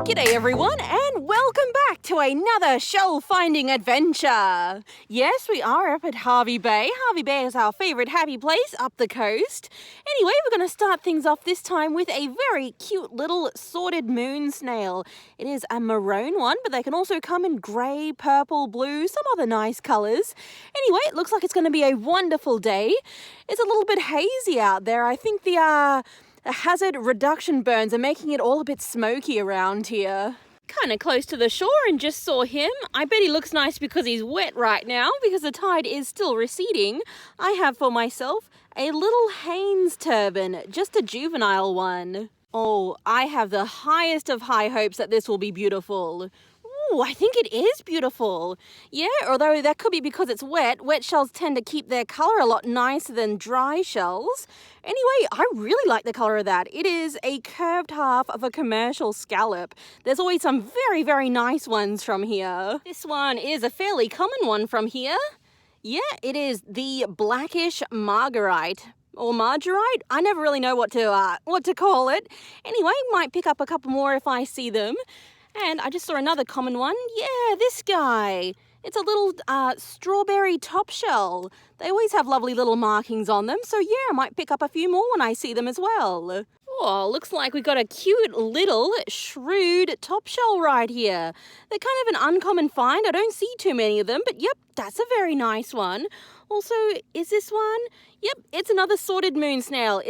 G'day everyone and welcome back to another shell finding adventure. Yes, we are up at Hervey Bay. Hervey Bay is our favourite happy place up the coast. Anyway, we're going to start things off this time with a very cute little sorted moon snail. It is a maroon one, but they can also come in grey, purple, blue, some other nice colours. Anyway, it looks like it's going to be a wonderful day. It's a little bit hazy out there. I think the hazard reduction burns are making it all a bit smoky around here. Kind of close to the shore and just saw him. I bet he looks nice because he's wet right now because the tide is still receding. I have for myself a little Haines turban, just a juvenile one. Oh, I have the highest of high hopes that this will be beautiful. Ooh, I think it is beautiful. Yeah, although that could be because it's wet. Wet shells tend to keep their colour a lot nicer than dry shells. Anyway, I really like the colour of that. It is a curved half of a commercial scallop. There's always some very, very nice ones from here. This one is a fairly common one from here. Yeah, it is the blackish marguerite. Or margarite? I never really know what to call it. Anyway, might pick up a couple more if I see them. And I just saw another common one. Yeah, this guy. It's a little strawberry top shell. They always have lovely little markings on them. So yeah, I might pick up a few more when I see them as well. Oh, looks like we've got a cute little shrewd top shell right here. They're kind of an uncommon find. I don't see too many of them, but yep, that's a very nice one. Also, is this one? Yep, it's another sorted moon snail.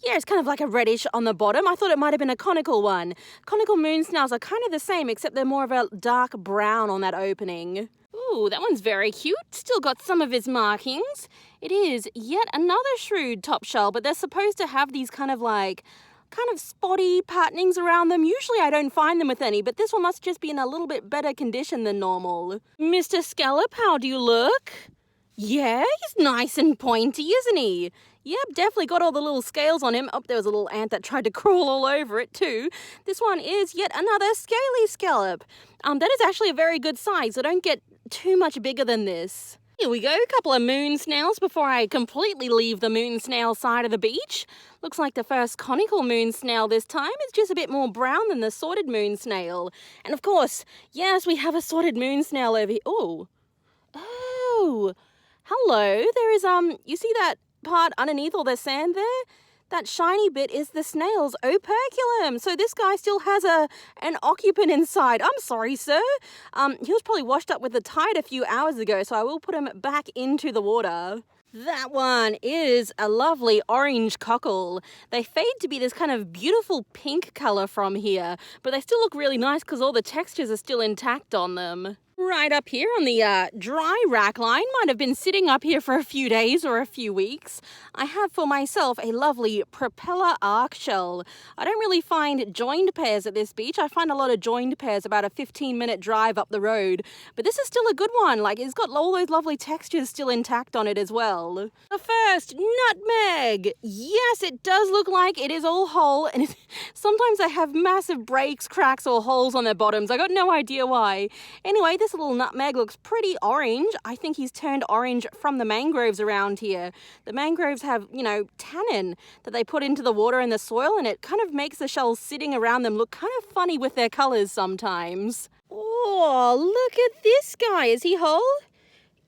Yeah, it's kind of like a reddish on the bottom. I thought it might have been a conical one. Conical moon snails are kind of the same, except they're more of a dark brown on that opening. Ooh, that one's very cute. Still got some of its markings. It is yet another shrewd top shell, but they're supposed to have these kind of spotty patternings around them. Usually I don't find them with any, but this one must just be in a little bit better condition than normal. Mr. Scallop, how do you look? Yeah, he's nice and pointy, isn't he? Yep, definitely got all the little scales on him. Oh, there was a little ant that tried to crawl all over it too. This one is yet another scaly scallop. That is actually a very good size, so don't get too much bigger than this. Here we go, a couple of moon snails before I completely leave the moon snail side of the beach. Looks like the first conical moon snail this time. It's just a bit more brown than the sorted moon snail. And of course, yes, we have a sorted moon snail over here. Oh, hello. There is, you see that part underneath all the sand there? That shiny bit is the snail's operculum. So this guy still has an occupant inside. I'm sorry, sir. He was probably washed up with the tide a few hours ago, so I will put him back into the water. That one is a lovely orange cockle. They fade to be this kind of beautiful pink colour from here, but they still look really nice because all the textures are still intact on them. Right up here on the dry rack line, might have been sitting up here for a few days or a few weeks. I have for myself a lovely propeller arc shell. I don't really find joined pairs at this beach. I find a lot of joined pairs about a 15-minute drive up the road. But this is still a good one. Like, it's got all those lovely textures still intact on it as well. The first, nutmeg. Yes, it does look like it is all whole. And sometimes they have massive breaks, cracks, or holes on their bottoms. I got no idea why. Anyway, this little nutmeg looks pretty orange. I think he's turned orange from the mangroves around here. The mangroves have, tannin that they put into the water and the soil, and it kind of makes the shells sitting around them look kind of funny with their colours sometimes. Oh, look at this guy. Is he whole?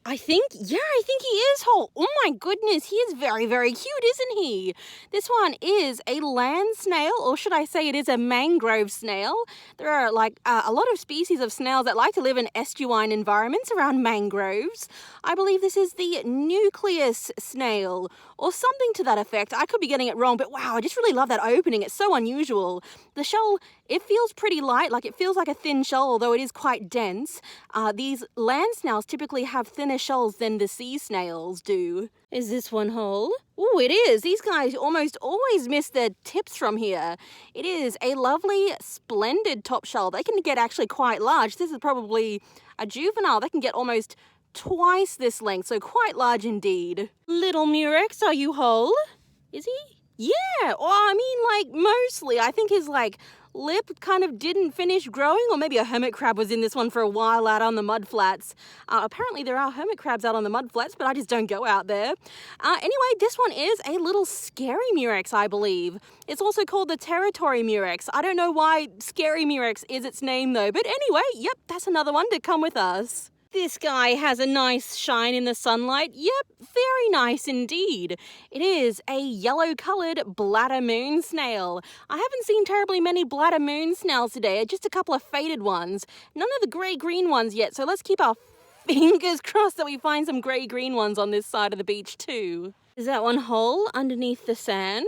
I think he is whole. Oh my goodness, he is very, very cute, isn't he? This one is a land snail, or should I say it is a mangrove snail. There are a lot of species of snails that like to live in estuarine environments around mangroves. I believe this is the nucleus snail, or something to that effect. I could be getting it wrong, but wow, I just really love that opening. It's so unusual. The shell, it feels pretty light, like it feels like a thin shell, although it is quite dense. These land snails typically have thinner shells than the sea snails do. Is this one whole? Oh, it is. These guys almost always miss their tips from here. It is a lovely, splendid top shell. They can get actually quite large. This is probably a juvenile. They can get almost twice this length, so quite large indeed. Little Murex, are you whole? Is he? Yeah, well, I mean, mostly. I think his, lip kind of didn't finish growing, or maybe a hermit crab was in this one for a while out on the mud flats. Apparently there are hermit crabs out on the mud flats, but I just don't go out there. Anyway, this one is a little scary murex, I believe. It's also called the territory murex. I don't know why scary murex is its name though, but anyway, yep, that's another one to come with us. This guy has a nice shine in the sunlight. Yep, very nice indeed. It is a yellow-coloured bladder moon snail. I haven't seen terribly many bladder moon snails today, just a couple of faded ones. None of the grey-green ones yet, so let's keep our fingers crossed that we find some grey-green ones on this side of the beach too. Is that one whole underneath the sand?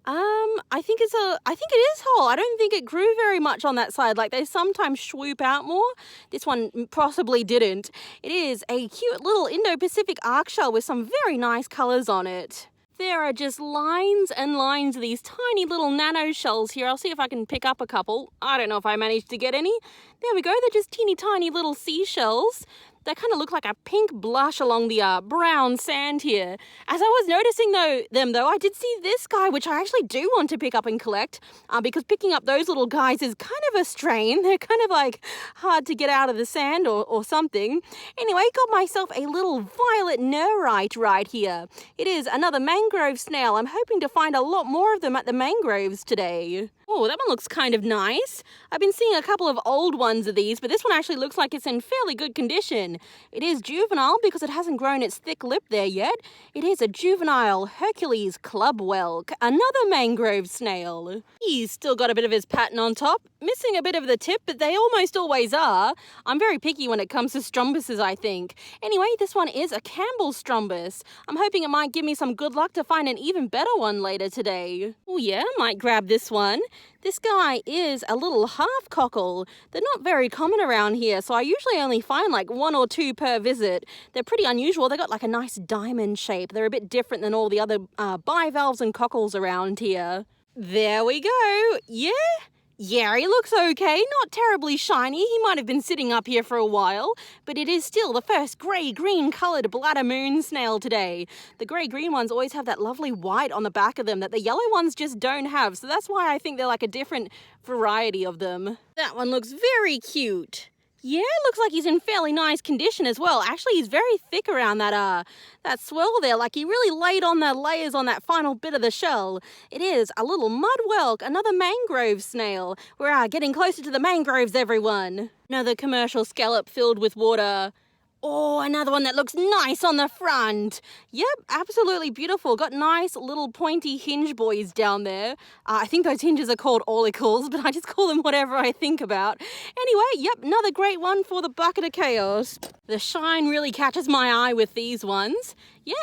I think it is whole. I don't think it grew very much on that side. Like, they sometimes swoop out more. This one possibly didn't. It is a cute little Indo-Pacific arc shell with some very nice colours on it. There are just lines and lines of these tiny little nano shells here. I'll see if I can pick up a couple. I don't know if I managed to get any. There we go. They're just teeny tiny little seashells. They kind of look like a pink blush along the brown sand here. As I was noticing them though, I did see this guy, which I actually do want to pick up and collect, because picking up those little guys is kind of a strain. They're kind of like hard to get out of the sand or something. Anyway, got myself a little violet nerite right here. It is another mangrove snail. I'm hoping to find a lot more of them at the mangroves today. Oh, that one looks kind of nice. I've been seeing a couple of old ones of these, but this one actually looks like it's in fairly good condition. It is juvenile because it hasn't grown its thick lip there yet. It is a juvenile Hercules club whelk, another mangrove snail. He's still got a bit of his pattern on top, missing a bit of the tip, but they almost always are. I'm very picky when it comes to strombuses, I think. Anyway, this one is a Campbell strombus. I'm hoping it might give me some good luck to find an even better one later today. Oh yeah, might grab this one. This guy is a little half cockle. They're not very common around here, so I usually only find like one or two per visit. They're pretty unusual. They got like a nice diamond shape. They're a bit different than all the other bivalves and cockles around here. There we go. Yeah, he looks okay. Not terribly shiny. He might have been sitting up here for a while, but it is still the first grey-green coloured bladder moon snail today. The grey-green ones always have that lovely white on the back of them that the yellow ones just don't have, so that's why I think they're like a different variety of them. That one looks very cute. Yeah, looks like he's in fairly nice condition as well. Actually, he's very thick around that swell there. Like, he really laid on the layers on that final bit of the shell. It is a little mud whelk, another mangrove snail. We're getting closer to the mangroves, everyone. Another commercial scallop filled with water. Oh, another one that looks nice on the front. Yep, absolutely beautiful. Got nice little pointy hinge boys down there. I think those hinges are called auricles, but I just call them whatever I think about. Anyway, yep, another great one for the bucket of chaos. The shine really catches my eye with these ones. Yeah,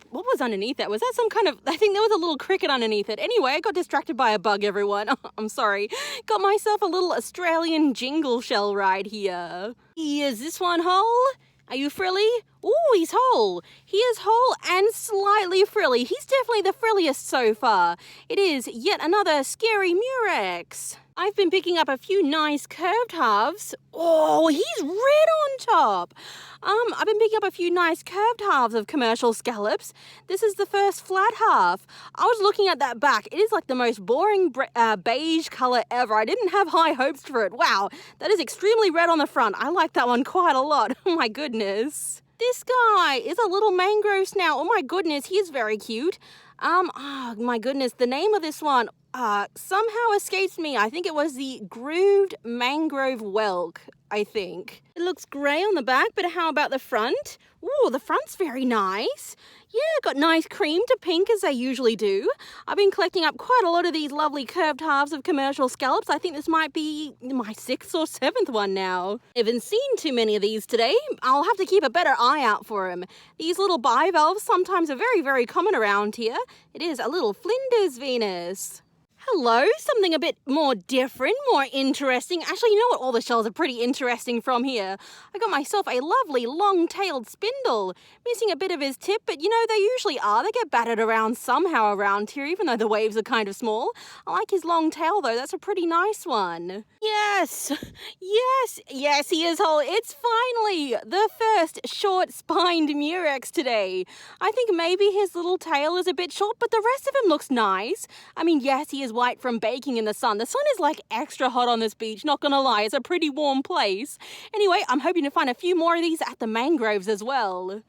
what was underneath that? Was that some kind of, I think there was a little cricket underneath it. Anyway, I got distracted by a bug, everyone. I'm sorry. Got myself a little Australian jingle shell right here. Is this one whole? Are you frilly? Ooh, he's whole. He is whole and slightly frilly. He's definitely the frilliest so far. It is yet another scary murex. I've been picking up a few nice curved halves. Oh, he's red on top. I've been picking up a few nice curved halves of commercial scallops. This is the first flat half. I was looking at that back. It is like the most boring beige colour ever. I didn't have high hopes for it. Wow, that is extremely red on the front. I like that one quite a lot. Oh my goodness. This guy is a little mangrove snail. Oh my goodness, he is very cute. Oh my goodness, the name of this one somehow escapes me. I think it was the grooved mangrove whelk, I think. It looks grey on the back, but how about the front? Ooh, the front's very nice. Yeah, got nice cream to pink as they usually do. I've been collecting up quite a lot of these lovely curved halves of commercial scallops. I think this might be my 6th or 7th one now. I haven't seen too many of these today. I'll have to keep a better eye out for them. These little bivalves sometimes are very, very common around here. It is a little Flinders Venus. Hello, something a bit more different, more interesting. Actually, you know what? All the shells are pretty interesting from here. I got myself a lovely long-tailed spindle. Missing a bit of his tip, but you know, they usually are. They get battered around somehow around here, even though the waves are kind of small. I like his long tail, though. That's a pretty nice one. Yes, he is whole. It's finally the first short-spined murex today. I think maybe his little tail is a bit short, but the rest of him looks nice. I mean, yes, he is white from baking in the sun. The sun is like extra hot on this beach, not gonna lie. It's a pretty warm place. Anyway, I'm hoping to find a few more of these at the mangroves as well.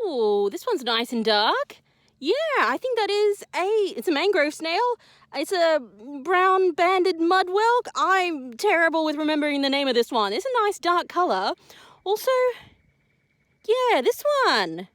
Ooh, this one's nice and dark. Yeah, I think that is it's a mangrove snail. It's a brown banded mud whelk. I'm terrible with remembering the name of this one. It's a nice dark colour. Also, yeah, this one.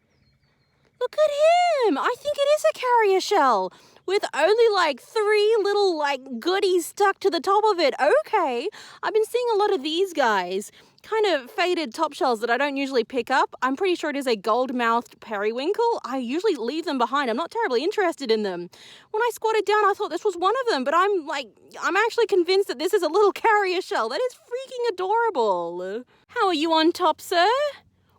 Look at him. I think it is a carrier shell with only like 3 little like goodies stuck to the top of it. Okay, I've been seeing a lot of these guys. Kind of faded top shells that I don't usually pick up. I'm pretty sure it is a gold-mouthed periwinkle. I usually leave them behind. I'm not terribly interested in them. When I squatted down, I thought this was one of them, but I'm actually convinced that this is a little carrier shell. That is freaking adorable. How are you on top, sir?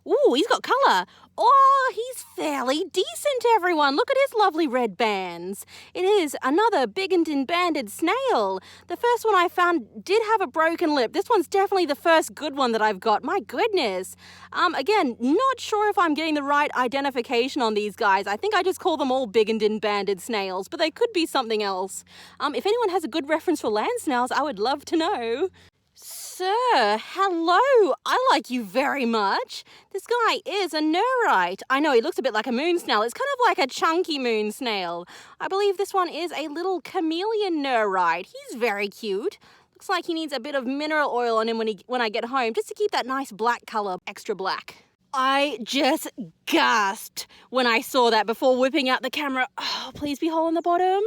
Ooh, he's got colour. Oh, he's fairly decent, everyone. Look at his lovely red bands. It is another biggened and banded snail. The first one I found did have a broken lip. This one's definitely the first good one that I've got. My goodness. Again, not sure if I'm getting the right identification on these guys. I think I just call them all biggened and banded snails, but they could be something else. If anyone has a good reference for land snails, I would love to know. Sir, hello. I like you very much. This guy is a nerite. I know he looks a bit like a moon snail. It's kind of like a chunky moon snail. I believe this one is a little chameleon nerite. He's very cute. Looks like he needs a bit of mineral oil on him when I get home, just to keep that nice black colour extra black. I just gasped when I saw that before whipping out the camera. Oh, please be hole in the bottom.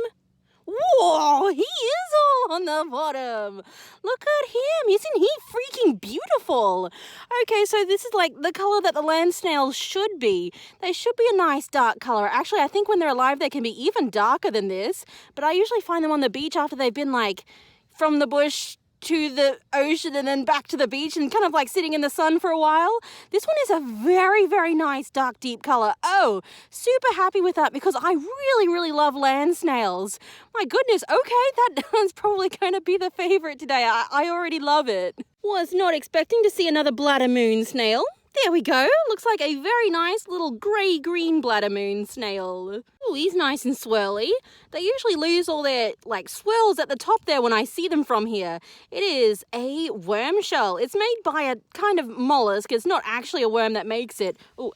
Whoa, he is all on the bottom. Look at him. Isn't he freaking beautiful? Okay, so this is like the colour that the land snails should be. They should be a nice dark colour. Actually, I think when they're alive, they can be even darker than this. But I usually find them on the beach after they've been like from the bush to the ocean and then back to the beach and kind of like sitting in the sun for a while. This one is a very, very nice dark deep colour. Oh, super happy with that because I really, really love land snails. My goodness, okay, that's probably going to be the favourite today. I already love it. Was not expecting to see another bladder moon snail. There we go. Looks like a very nice little grey-green bladder moon snail. Oh, he's nice and swirly. They usually lose all their, swirls at the top there when I see them from here. It is a worm shell. It's made by a kind of mollusk. It's not actually a worm that makes it. Oh,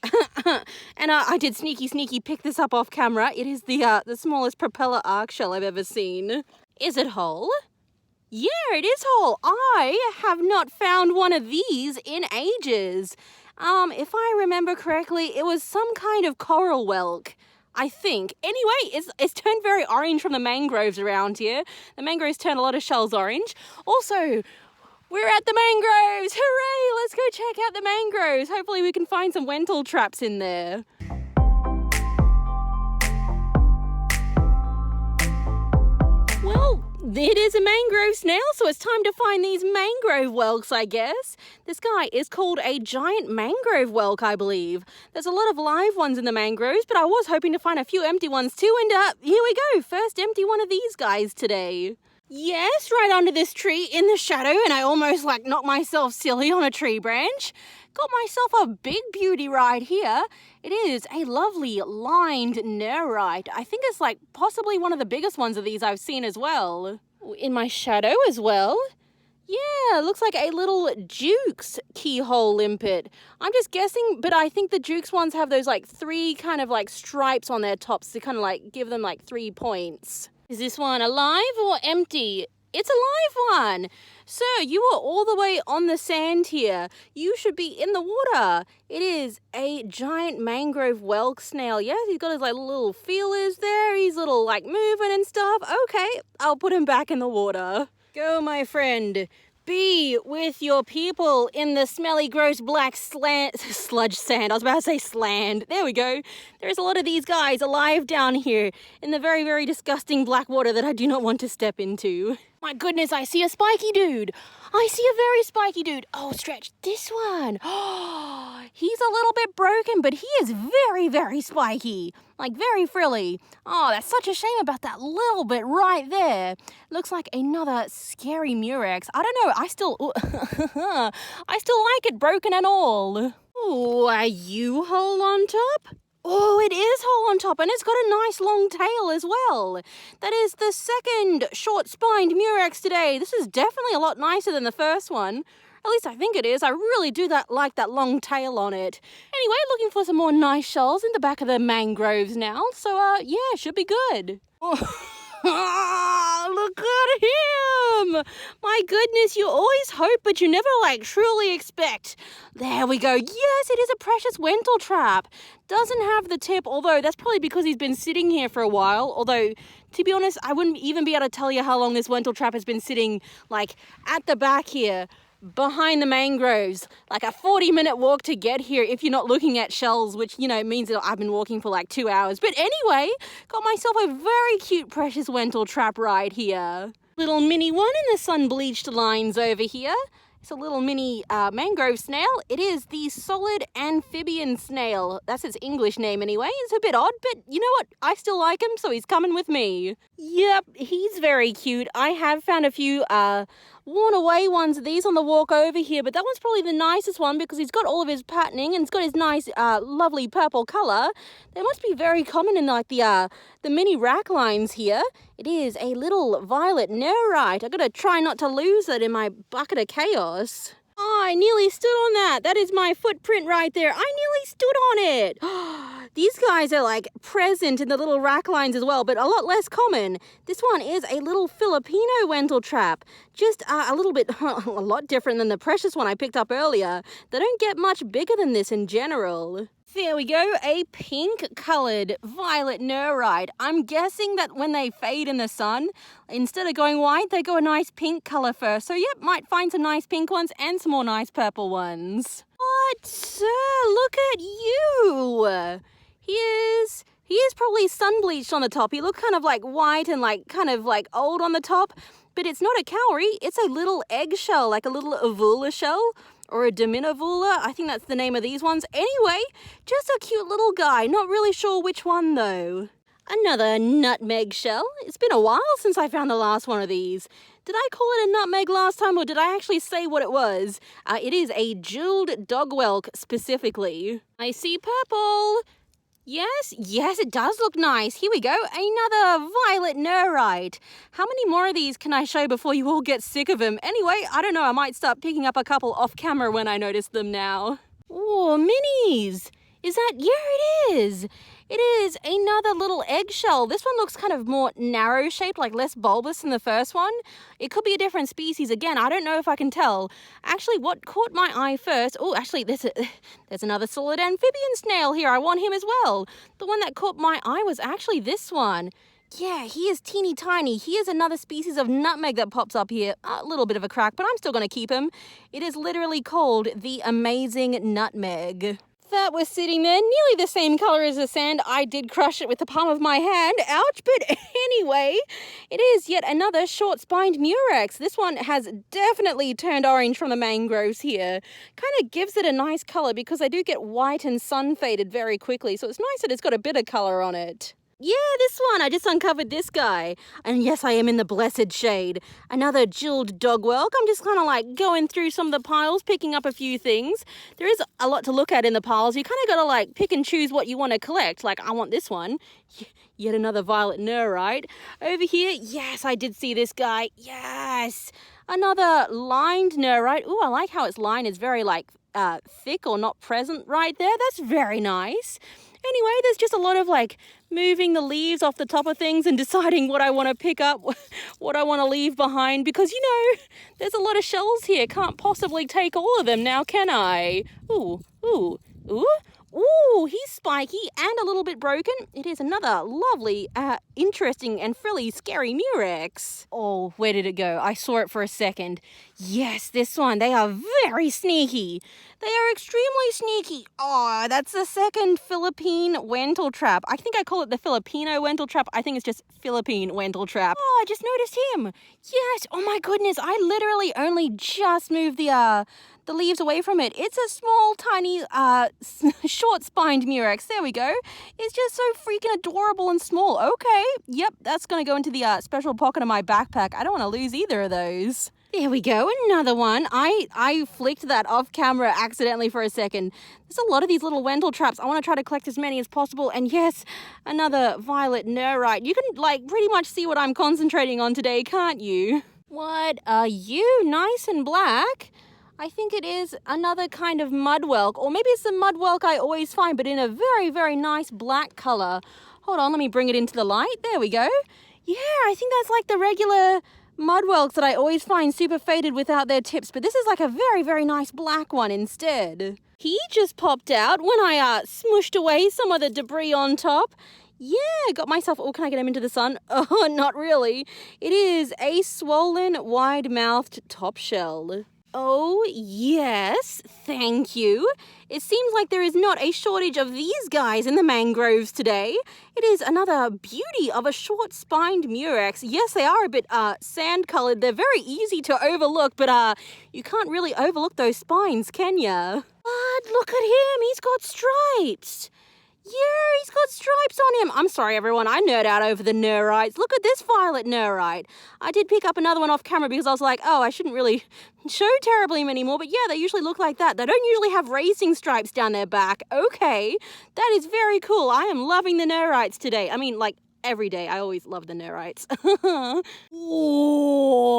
and I did sneaky pick this up off camera. It is the smallest propeller arc shell I've ever seen. Is it whole? Yeah, it is whole. I have not found one of these in ages. If I remember correctly, it was some kind of coral whelk, I think. Anyway, it's turned very orange from the mangroves around here. The mangroves turn a lot of shells orange. Also, we're at the mangroves. Hooray! Let's go check out the mangroves. Hopefully we can find some Wentletraps in there. Well, it is a mangrove snail, so it's time to find these mangrove whelks, I guess. This guy is called a giant mangrove whelk, I believe. There's a lot of live ones in the mangroves, but I was hoping to find a few empty ones too, and here we go. First empty one of these guys today. Yes, right under this tree in the shadow, and I almost knocked myself silly on a tree branch. Got myself a big beauty right here. It is a lovely lined nerite. I think it's possibly one of the biggest ones of these I've seen as well. In my shadow as well. Yeah, looks like a little Jukes keyhole limpet. I'm just guessing, but I think the Jukes ones have those 3 kind of stripes on their tops to kind of give them 3 points. Is this one alive or empty? It's a live one. Sir, you are all the way on the sand here. You should be in the water. It is a giant mangrove whelk snail. Yes, he's got his little feelers there. He's little moving and stuff. Okay, I'll put him back in the water. Go, my friend. Be with your people in the smelly, gross, black sludge sand. I was about to say sland. There we go. There's a lot of these guys alive down here in the very, very disgusting black water that I do not want to step into. My goodness, I see a spiky dude. I see a very spiky dude. Oh, stretch this one. Oh, he's a little bit broken, but he is very, very spiky. Very frilly. Oh, that's such a shame about that little bit right there. Looks like another scary murex. I don't know. I still like it broken and all. Oh, are you whole on top? Oh, it is whole on top, and it's got a nice long tail as well. That is the second short-spined murex today. This is definitely a lot nicer than the first one. At least I think it is. I really do like that long tail on it. Anyway, looking for some more nice shells in the back of the mangroves now. So, yeah, should be good. Oh, look at him! My goodness, you always hope, but you never, truly expect. There we go. Yes, it is a precious Wentletrap. Doesn't have the tip, although that's probably because he's been sitting here for a while. Although, to be honest, I wouldn't even be able to tell you how long this Wentletrap has been sitting, at the back here, behind the mangroves. Like a 40-minute walk to get here if you're not looking at shells, which, means that I've been walking for 2 hours. But anyway, got myself a very cute, precious Wentletrap right here. Little mini one in the sun-bleached lines over here. It's a little mini mangrove snail. It is the solid amphibian snail. That's its English name anyway. It's a bit odd, but you know what? I still like him, so he's coming with me. Yep, he's very cute. I have found a few worn away ones of these on the walk over here, but that one's probably the nicest one because he's got all of his patterning and it's got his nice lovely purple colour. They must be very common in the mini rack lines here. It is a little violet nerite. I gotta try not to lose it in my bucket of chaos. Oh, I nearly stood on that. That is my footprint right there. I nearly stood on it. These guys are present in the little rack lines as well, but a lot less common. This one is a little Filipino Wentletrap. Just a little bit, a lot different than the precious one I picked up earlier. They don't get much bigger than this in general. There we go, a pink-coloured violet nerite. I'm guessing that when they fade in the sun, instead of going white, they go a nice pink colour first. So, yep, might find some nice pink ones and some more nice purple ones. What, sir? Look at you! He is probably sun-bleached on the top. He looks kind of white and old on the top. But it's not a cowrie, it's a little eggshell, like a little avula shell. Or a diminavula, I think that's the name of these ones. Anyway, just a cute little guy. Not really sure which one, though. Another nutmeg shell. It's been a while since I found the last one of these. Did I call it a nutmeg last time, or did I actually say what it was? It is a jeweled dogwelk, specifically. I see purple. Yes, it does look nice. Here we go, another violet nerite. How many more of these can I show before you all get sick of them? Anyway, I don't know, I might start picking up a couple off camera when I notice them now. Oh, minis. Is that? Yeah, it is. It is another little eggshell. This one looks kind of more narrow shaped, less bulbous than the first one. It could be a different species. Again, I don't know if I can tell. Actually, what caught my eye first... Oh, actually, there's another solid amphibian snail here. I want him as well. The one that caught my eye was actually this one. Yeah, he is teeny tiny. He is another species of nutmeg that pops up here. A little bit of a crack, but I'm still going to keep him. It is literally called the Amazing Nutmeg. That was sitting there nearly the same color as the sand. I did crush it with the palm of my hand. Ouch, but anyway, it is yet another short-spined murex. This one has definitely turned orange from the mangroves here. Kind of gives it a nice color because they do get white and sun-faded very quickly, so it's nice that it's got a bit of color on it. Yeah, this one. I just uncovered this guy. And yes, I am in the blessed shade. Another jeweled dogwelk. I'm just kind of going through some of the piles, picking up a few things. There is a lot to look at in the piles. You kind of got to pick and choose what you want to collect. I want this one. Yet another violet nerite. Over here, yes, I did see this guy. Yes. Another lined nerite. Ooh, I like how its line is very thick or not present right there. That's very nice. Anyway, there's just a lot of moving the leaves off the top of things and deciding what I want to pick up, what I want to leave behind, because there's a lot of shells here. Can't possibly take all of them now, can I? Ooh, he's spiky and a little bit broken. It is another lovely, interesting and frilly scary murex. Oh, where did it go? I saw it for a second. Yes, this one. They are very sneaky. They are extremely sneaky. Oh, that's the second Philippine Wentletrap. I think I call it the Filipino Wentletrap. I think it's just Philippine Wentletrap. Oh, I just noticed him. Yes. Oh my goodness. I literally only just moved the leaves away from it. It's a small, tiny, short-spined murex. There we go. It's just so freaking adorable and small. Okay. Yep, that's going to go into the special pocket of my backpack. I don't want to lose either of those. There we go, another one. I flicked that off camera accidentally for a second. There's a lot of these little Wentletraps. I want to try to collect as many as possible. And yes, another violet nerite. You can like pretty much see what I'm concentrating on today, can't you? What are you? Nice and black? I think it is another kind of mudwelk, or maybe it's the mudwelk I always find, but in a very, very nice black color. Hold on, let me bring it into the light. There we go. Yeah, I think that's like the regular mudwelks that I always find super faded without their tips, but this is like a very, very nice black one instead. He just popped out when I smushed away some of the debris on top. Yeah, got myself... Oh, can I get him into the sun? Oh, not really. It is a swollen, wide-mouthed top shell. Oh, yes, thank you. It seems like there is not a shortage of these guys in the mangroves today. It is another beauty of a short-spined murex. Yes, they are a bit sand-colored. They're very easy to overlook, but you can't really overlook those spines, can ya? But look at him, he's got stripes. Yeah, he's got stripes on him. I'm sorry, everyone. I nerd out over the nerites. Look at this violet nerite. I did pick up another one off camera because I was like, oh, I shouldn't really show terribly anymore. But yeah, they usually look like that. They don't usually have racing stripes down their back. Okay, that is very cool. I am loving the nerites today. I mean, like, every day. I always love the nerites. Whoa.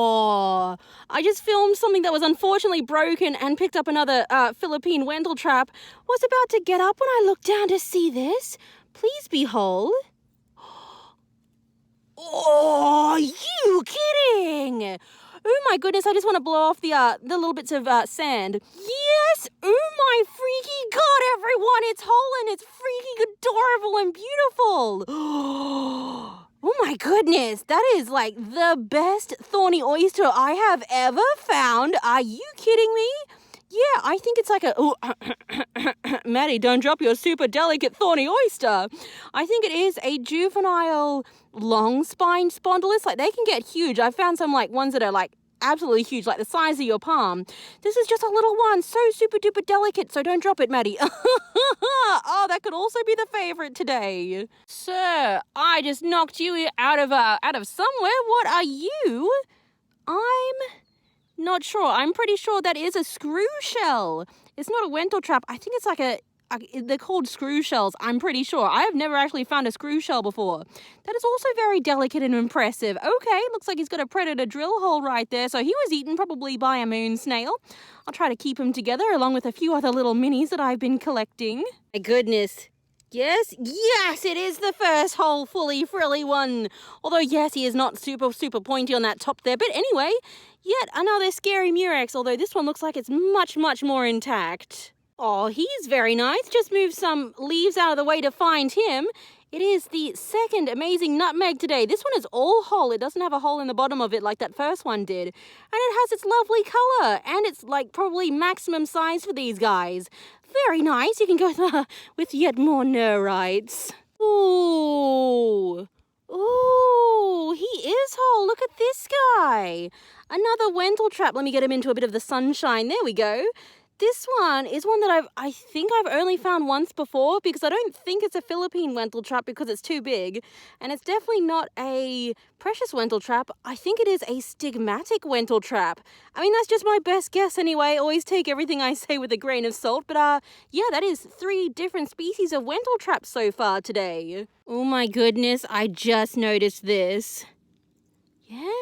I just filmed something that was unfortunately broken and picked up another Philippine Wentletrap. Was about to get up when I looked down to see this. Please behold. Oh, you kidding? Oh my goodness, I just want to blow off the little bits of sand. Yes! Oh my freaky god, everyone! It's Holland! It's freaking adorable and beautiful! Oh my goodness, that is like the best Thorny Oyster I have ever found. Are you kidding me? Yeah, I think it's like a... Oh, Maddie, don't drop your super delicate Thorny Oyster. I think it is a juvenile long-spined spondylus. Like, they can get huge. I've found some, like, ones that are, like, absolutely huge, like the size of your palm. This is just a little one, so super-duper delicate, so don't drop it, Maddie. Oh, that could also be the favorite today. Sir, I just knocked you out of somewhere. What are you? I'm... not sure. I'm pretty sure that is a screw shell. It's not a Wentletrap. I think it's like they're called screw shells. I'm pretty sure. I have never actually found a screw shell before. That is also very delicate and impressive. Okay, looks like he's got a predator drill hole right there. So he was eaten probably by a moon snail. I'll try to keep him together along with a few other little minis that I've been collecting. My goodness. Yes, it is the first whole fully frilly one. Although, yes, he is not super pointy on that top there. But anyway, yet another scary murex, although this one looks like it's much more intact. Oh, he's very nice. Just moved some leaves out of the way to find him. It is the second amazing nutmeg today. This one is all whole. It doesn't have a hole in the bottom of it like that first one did. And it has its lovely color. And it's like probably maximum size for these guys. Very nice. You can go with yet more nerites. Ooh. Ooh, he is whole. Look at this guy. Another Wentletrap. Let me get him into a bit of the sunshine. There we go. This one is one that I think I've only found once before because I don't think it's a Philippine Wentletrap because it's too big. And it's definitely not a precious Wentletrap. I think it is a stigmatic Wentletrap. I mean, that's just my best guess anyway. Always take everything I say with a grain of salt. But yeah, that is 3 different species of Wentletraps so far today. Oh my goodness, I just noticed this. Yeah?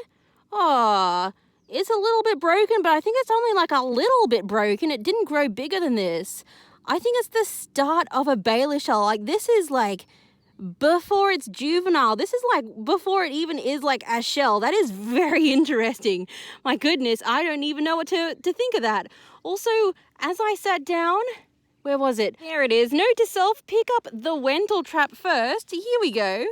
Aww. It's a little bit broken, but I think it's only like a little bit broken. It didn't grow bigger than this. I think it's the start of a baler shell. Like, this is like before it's juvenile. This is like before it even is like a shell. That is very interesting. My goodness, I don't even know what to think of that. Also, as I sat down, where was it? There it is. Note to self, pick up the Wentletrap first. Here we go.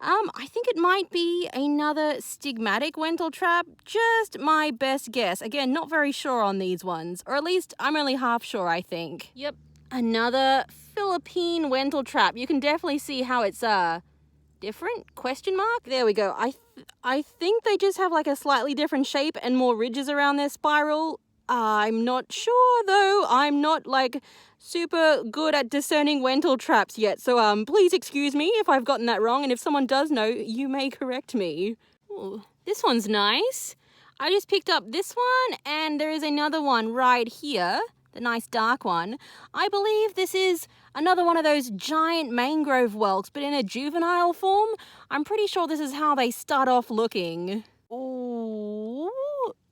I think it might be another stigmatic Wentletrap. Just my best guess. Again, not very sure on these ones. Or at least I'm only half sure, I think. Yep. Another Philippine Wentletrap. You can definitely see how it's, different? Question mark? There we go. I think they just have like a slightly different shape and more ridges around their spiral. I'm not sure though. I'm not like super good at discerning Wentletraps yet. So please excuse me if I've gotten that wrong, and if someone does know, you may correct me. Ooh, this one's nice. I just picked up this one, and there is another one right here, the nice dark one. I believe this is another one of those giant mangrove whelks, but in a juvenile form. I'm pretty sure this is how they start off looking. Ooh.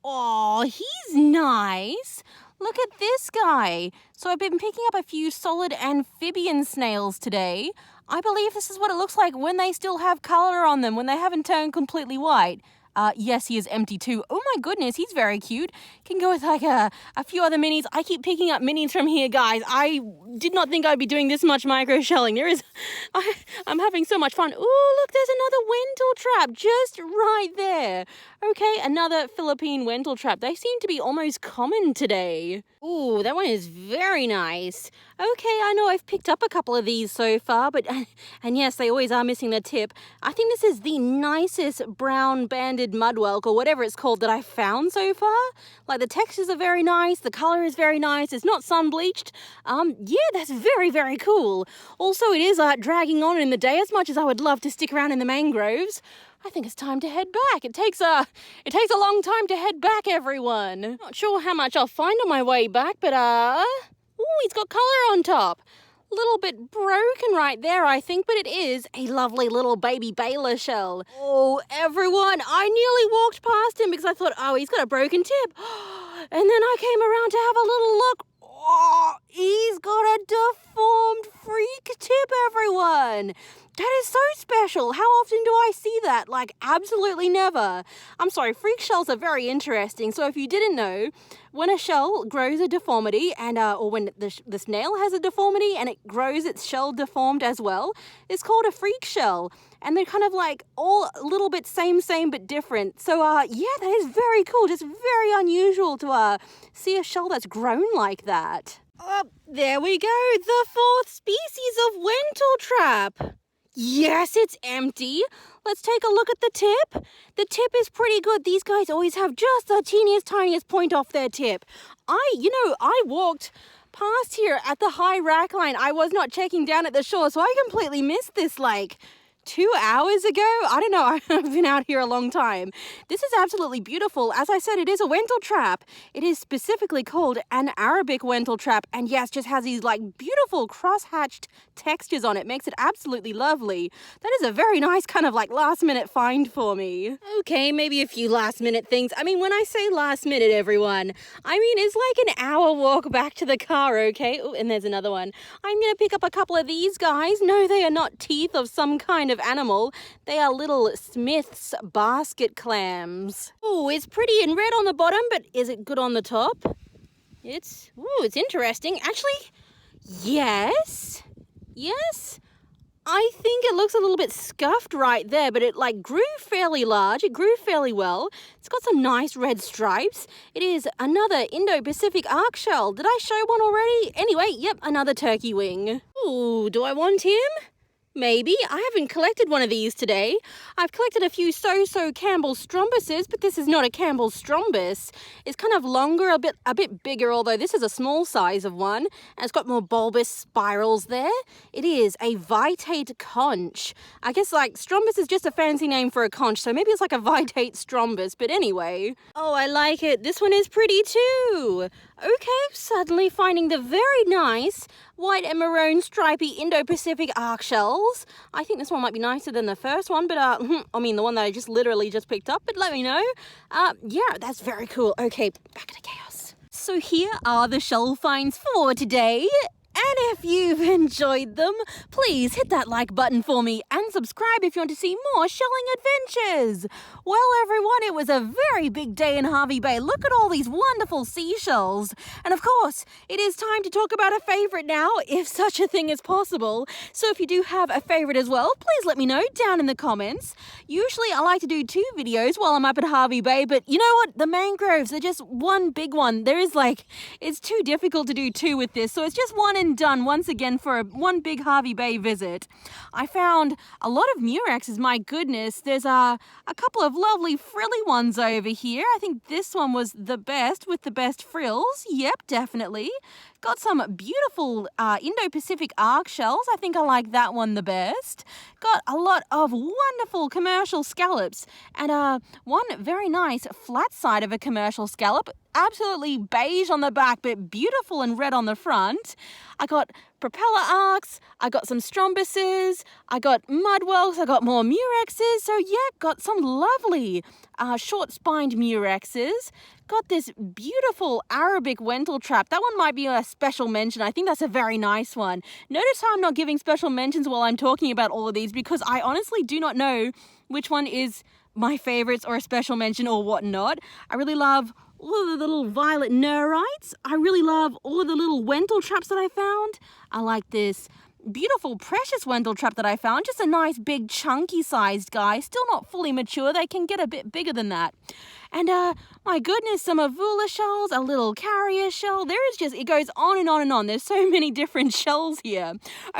Oh, he's nice. Look at this guy. So I've been picking up a few solid amphibian snails today. I believe this is what it looks like when they still have color on them, when they haven't turned completely white. Yes, he is empty too. Oh my goodness, he's very cute. Can go with like a few other minis. I keep picking up minis from here, guys. I did not think I'd be doing this much microshelling. I'm having so much fun. Ooh, look, there's another Wentletrap just right there. Okay, another Philippine Wentletrap. They seem to be almost common today. Ooh, that one is very nice. Okay, I know I've picked up a couple of these so far, but, and yes, they always are missing the tip. I think this is the nicest brown banded mudwhelk or whatever it's called that I've found so far. Like the textures are very nice, the color is very nice, it's not sun bleached. Yeah, that's very, very cool. Also, it is dragging on in the day as much as I would love to stick around in the mangroves. I think it's time to head back. It takes a long time to head back, everyone. Not sure how much I'll find on my way back, but ooh, he's got color on top. A little bit broken right there, I think, but it is a lovely little baby baler shell. Oh, everyone, I nearly walked past him because I thought, oh, he's got a broken tip. And then I came around to have a little look. Oh, he's got a deformed freak tip, everyone. That is so special. How often do I see that? Like, absolutely never. I'm sorry, freak shells are very interesting. So if you didn't know, when a shell grows a deformity and or when the snail has a deformity and it grows its shell deformed as well, it's called a freak shell. And they're kind of like all a little bit same but different. So yeah, that is very cool. Just very unusual to see a shell that's grown like that. There we go. The fourth species of Wentletrap. Yes, it's empty. Let's take a look at the tip. The tip is pretty good. These guys always have just the teeniest, tiniest point off their tip. I walked past here at the high rack line. I was not checking down at the shore, so I completely missed this, like, 2 hours ago? I don't know, I've been out here a long time. This is absolutely beautiful. As I said, it is a Wentletrap. It is specifically called an Arabic Wentletrap, and yes, just has these like beautiful cross-hatched textures on it. Makes it absolutely lovely. That is a very nice kind of like last-minute find for me. Okay, maybe a few last-minute things. I mean, when I say last-minute, everyone, I mean it's like an hour walk back to the car, okay? Oh, and there's another one. I'm gonna pick up a couple of these guys. No, they are not teeth of some kind of animal. They are little Smith's basket clams. Oh, it's pretty and red on the bottom, but is it good on the top? It's interesting. Actually, yes. I think it looks a little bit scuffed right there, but it like grew fairly large. It grew fairly well. It's got some nice red stripes. It is another Indo-Pacific arc shell. Did I show one already? Anyway, yep, another turkey wing. Ooh, do I want him? Maybe. I haven't collected one of these today. I've collected a few so-so Campbell's strombuses, but this is not a Campbell's strombus. It's kind of longer, a bit bigger, although this is a small size of one. And it's got more bulbous spirals there. It is a vitate conch. I guess like strombus is just a fancy name for a conch, so maybe it's like a vitate strombus, but anyway. Oh, I like it. This one is pretty too. Okay, suddenly finding the very nice white and maroon stripy Indo-Pacific arc shells. I think this one might be nicer than the first one, but I mean the one that I literally just picked up, but let me know. Yeah, that's very cool. Okay, back to chaos. So here are the shell finds for today. And if you've enjoyed them, please hit that like button for me and subscribe if you want to see more shelling adventures. Well, everyone, it was a very big day in Hervey Bay. Look at all these wonderful seashells. And of course, it is time to talk about a favourite now, if such a thing is possible. So if you do have a favourite as well, please let me know down in the comments. Usually I like to do 2 videos while I'm up at Hervey Bay, but you know what? The mangroves are just one big one. It's too difficult to do 2 with this, so it's just 1 and done once again for one big Hervey Bay visit. I found a lot of murexes, my goodness. There's a couple of lovely frilly ones over here. I think this one was the best with the best frills. Yep, definitely. Got some beautiful Indo-Pacific arc shells. I think I like that one the best. Got a lot of wonderful commercial scallops and one very nice flat side of a commercial scallop. Absolutely beige on the back, but beautiful and red on the front. I got propeller arcs, I got some strombuses, I got mudwells, I got more murexes. So yeah, got some lovely short-spined murexes. Got this beautiful Arabic Wentletrap. That one might be a special mention. I think that's a very nice one. Notice how I'm not giving special mentions while I'm talking about all of these because I honestly do not know which one is my favorites or a special mention or whatnot. I really love all of the little violet nerites. I really love all of the little Wentletraps that I found. I like this beautiful precious Wentletrap that I found. Just a nice big chunky sized guy. Still not fully mature. They can get a bit bigger than that. And my goodness, some avula shells, a little carrier shell. There is just, it goes on and on and on. There's so many different shells here.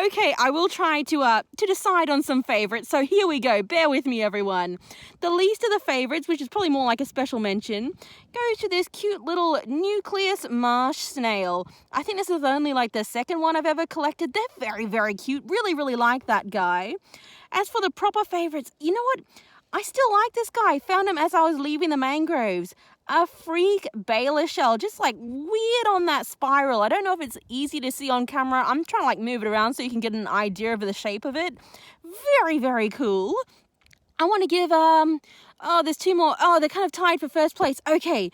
Okay, I will try to decide on some favorites. So here we go. Bear with me, everyone. The least of the favorites, which is probably more like a special mention, goes to this cute little nucleus marsh snail. I think this is only like the second one I've ever collected. They're very, very cute. Really, really like that guy. As for the proper favorites, you know what? I still like this guy. Found him as I was leaving the mangroves. A freak baler shell, just like weird on that spiral. I don't know if it's easy to see on camera. I'm trying to like move it around so you can get an idea of the shape of it. Very, very cool. I want to give, there's two more. Oh, they're kind of tied for first place. Okay,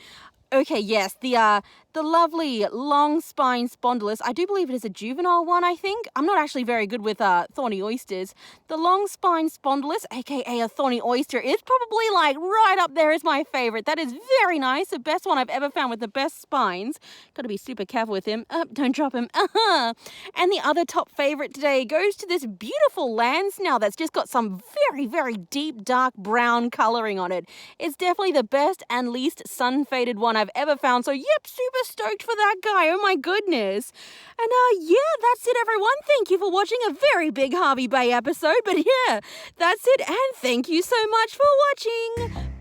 yes, the lovely long spine spondylus. I do believe it is a juvenile one, I think. I'm not actually very good with thorny oysters. The long spine spondylus, aka a thorny oyster, is probably like right up there as my favorite. That is very nice. The best one I've ever found with the best spines. Got to be super careful with him. Don't drop him. And the other top favorite today goes to this beautiful land snail that's just got some very, very deep dark brown coloring on it. It's definitely the best and least sun-faded one I've ever found. So yep, super stoked for that guy. Oh my goodness. And yeah, that's it, everyone. Thank you for watching a very big Hervey Bay episode. But yeah, that's it. And thank you so much for watching.